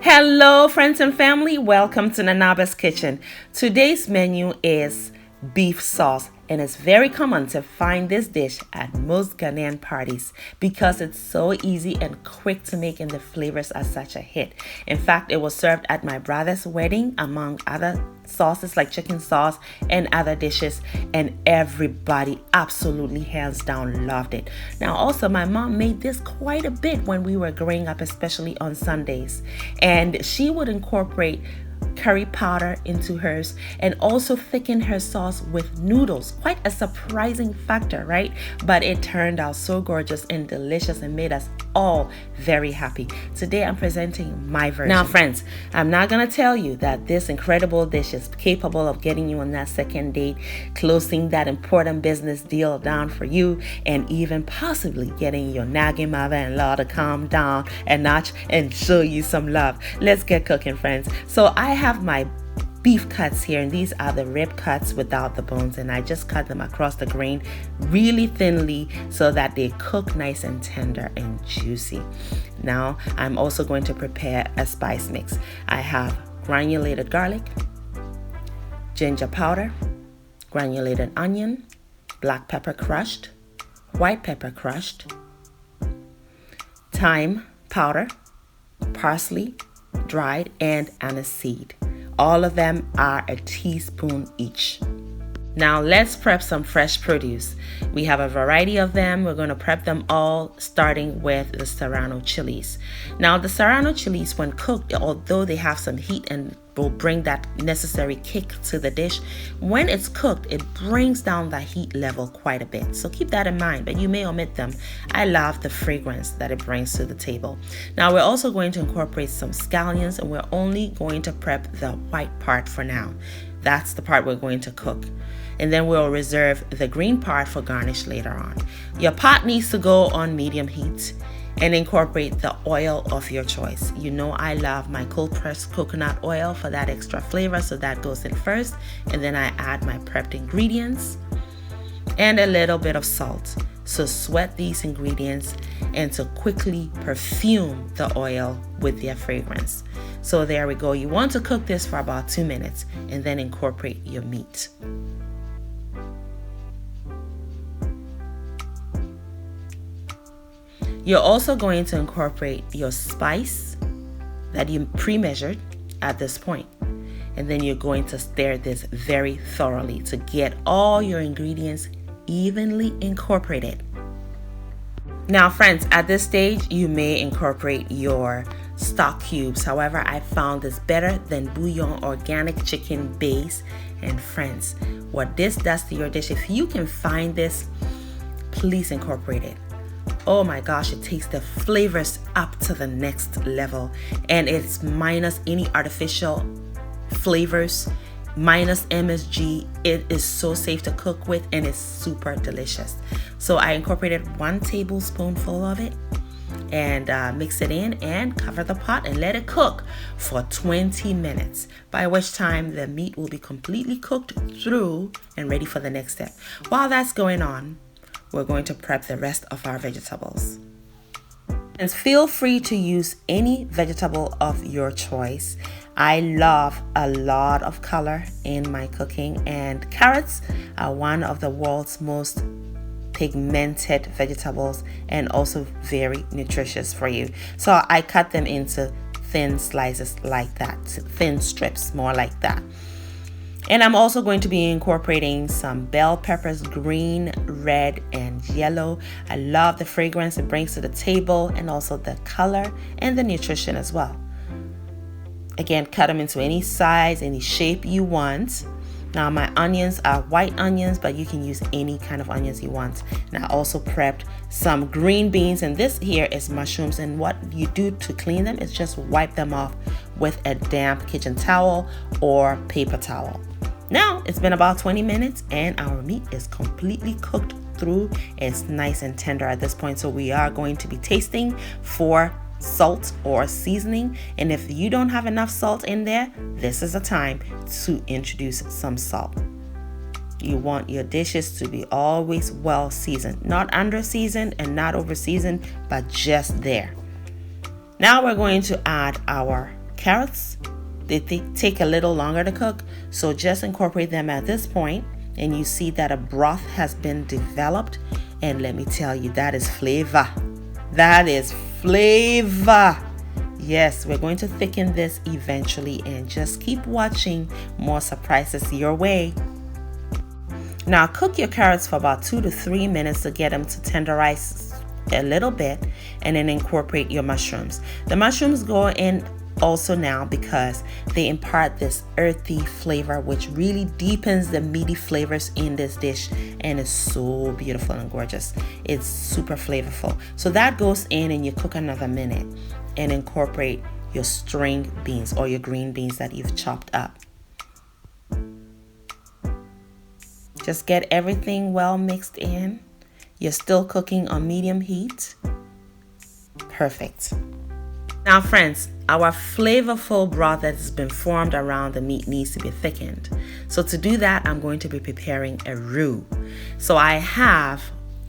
Hello, friends and family. Welcome to Nanaaba's Kitchen. Today's menu is beef sauce, and it's very common to find this dish at most Ghanaian parties because it's so easy and quick to make, and the flavors are such a hit. In fact, it was served at my brother's wedding among other sauces like chicken sauce and other dishes, and everybody absolutely hands down loved it. Now also, my mom made this quite a bit when we were growing up, especially on Sundays, and she would incorporate curry powder into hers and also thicken her sauce with noodles. Quite a surprising factor, right? But it turned out so gorgeous and delicious and made us all very happy. Today I'm presenting my version. Now friends, I'm not gonna tell you that this incredible dish is capable of getting you on that second date, closing that important business deal down for you, and even possibly getting your nagging mother-in-law to calm down a notch and show you some love. Let's get cooking, friends. So I have my beef cuts here, and these are the rib cuts without the bones, and I just cut them across the grain really thinly so that they cook nice and tender and juicy. Now I'm also going to prepare a spice mix. I have granulated garlic, ginger powder, granulated onion, black pepper crushed, white pepper crushed, thyme powder, parsley dried, and aniseed. All of them are a teaspoon each. Now let's prep some fresh produce. We have a variety of them. We're going to prep them all, starting with the Serrano chilies. Now the Serrano chilies, when cooked, although they have some heat and will bring that necessary kick to the dish, when it's cooked, it brings down the heat level quite a bit. So keep that in mind, but you may omit them. I love the fragrance that it brings to the table. Now we're also going to incorporate some scallions, and we're only going to prep the white part for now. That's the part we're going to cook. And then we'll reserve the green part for garnish later on. Your pot needs to go on medium heat, and incorporate the oil of your choice. You know I love my cold pressed coconut oil for that extra flavor, so that goes in first, and then I add my prepped ingredients and a little bit of salt. So sweat these ingredients and to quickly perfume the oil with their fragrance. So there we go. You want to cook this for about 2 minutes and then incorporate your meat. You're also going to incorporate your spice that you pre-measured at this point. And then you're going to stir this very thoroughly to get all your ingredients evenly incorporated. Now friends, at this stage, you may incorporate your stock cubes. However, I found this better than bouillon organic chicken base. And friends, what this does to your dish, if you can find this, please incorporate it. Oh my gosh, it takes the flavors up to the next level, and it's minus any artificial flavors, minus MSG. It is so safe to cook with, and it's super delicious. So I incorporated 1 tablespoonful of it and mix it in and cover the pot and let it cook for 20 minutes, by which time the meat will be completely cooked through and ready for the next step. While that's going on, we're going to prep the rest of our vegetables. And feel free to use any vegetable of your choice. I love a lot of color in my cooking, and carrots are one of the world's most pigmented vegetables and also very nutritious for you. So I cut them into thin slices like that, thin strips, more like that. And I'm also going to be incorporating some bell peppers, green, red, and yellow. I love the fragrance it brings to the table, and also the color and the nutrition as well. Again, cut them into any size, any shape you want. Now my onions are white onions, but you can use any kind of onions you want. And I also prepped some green beans, and this here is mushrooms, and what you do to clean them is just wipe them off with a damp kitchen towel or paper towel. Now it's been about 20 minutes and our meat is completely cooked through. It's nice and tender at this point, so we are going to be tasting for salt or seasoning, and if you don't have enough salt in there, this is a time to introduce some salt. You want your dishes to be always well seasoned, not under seasoned and not over seasoned, but just there. Now we're going to add our carrots. They take a little longer to cook, so just incorporate them at this point, and you see that a broth has been developed. And let me tell you, that is flavor. That is flavor. Yes, we're going to thicken this eventually, and just keep watching more surprises your way. Now cook your carrots for about 2 to 3 minutes to get them to tenderize a little bit, and then incorporate your mushrooms. The mushrooms go in also now because they impart this earthy flavor, which really deepens the meaty flavors in this dish, and is so beautiful and gorgeous. It's super flavorful. So that goes in, and you cook another minute and incorporate your string beans or your green beans that you've chopped up. Just get everything well mixed in. You're still cooking on medium heat. Perfect. Now friends, our flavorful broth that has been formed around the meat needs to be thickened. So to do that, I'm going to be preparing a roux. So I have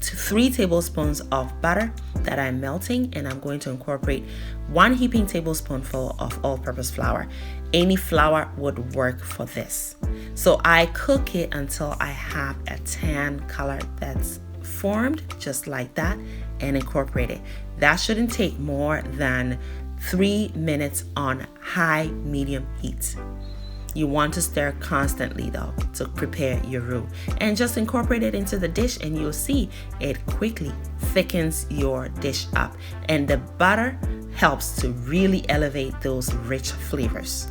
3 tablespoons of butter that I'm melting, and I'm going to incorporate 1 heaping tablespoonful of all-purpose flour. Any flour would work for this. So I cook it until I have a tan color that's formed just like that, and incorporate it. That shouldn't take more than 3 minutes on high medium heat. You want to stir constantly though to prepare your roux, and just incorporate it into the dish, and you'll see it quickly thickens your dish up, and the butter helps to really elevate those rich flavors.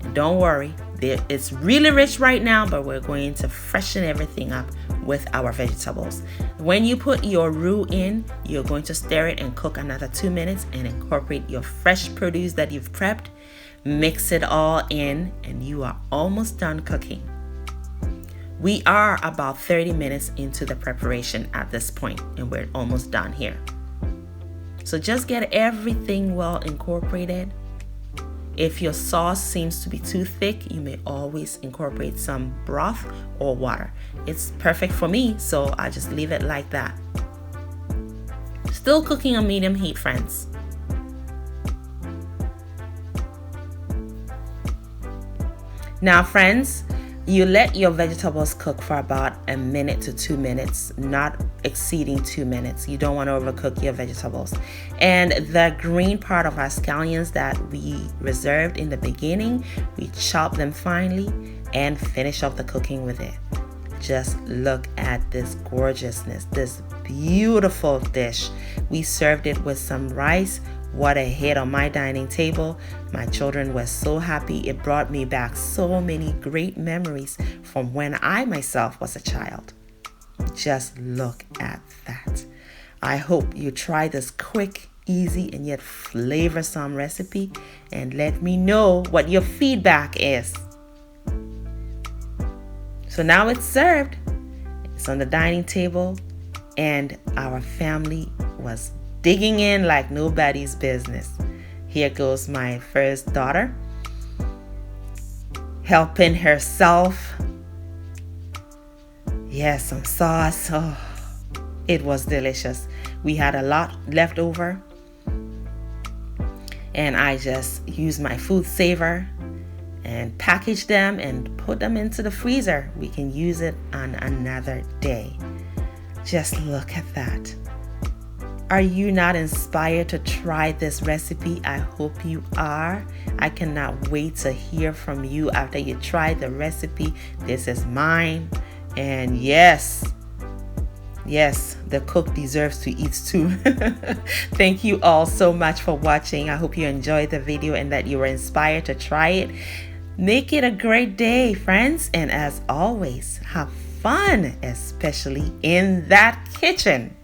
And don't worry, it's really rich right now, but we're going to freshen everything up with our vegetables. When you put your roux in, you're going to stir it and cook another 2 minutes, and incorporate your fresh produce that you've prepped. Mix it all in, and you are almost done cooking. We are about 30 minutes into the preparation at this point, and we're almost done here. So just get everything well incorporated. If your sauce seems to be too thick, you may always incorporate some broth or water. It's perfect for me, so I just leave it like that. Still cooking on medium heat, friends. Now friends, you let your vegetables cook for about 1 minute to 2 minutes, not exceeding 2 minutes. You don't want to overcook your vegetables. And the green part of our scallions that we reserved in the beginning, we chop them finely and finish off the cooking with it. Just look at this gorgeousness, this beautiful dish. We served it with some rice. What a hit on my dining table. My children were so happy. It brought me back so many great memories from when I myself was a child. Just look at that. I hope you try this quick, easy, and yet flavorsome recipe, and let me know what your feedback is. So now it's served. It's on the dining table, and our family was digging in like nobody's business. Here goes my first daughter, helping herself. Yes, some sauce. Oh, it was delicious. We had a lot left over, and I just used my food saver and packaged them and put them into the freezer. We can use it on another day. Just look at that. Are you not inspired to try this recipe? I hope you are. I cannot wait to hear from you after you try the recipe. This is mine. And yes, the cook deserves to eat too. Thank you all so much for watching. I hope you enjoyed the video and that you were inspired to try it. Make it a great day, friends. And as always, have fun, especially in that kitchen.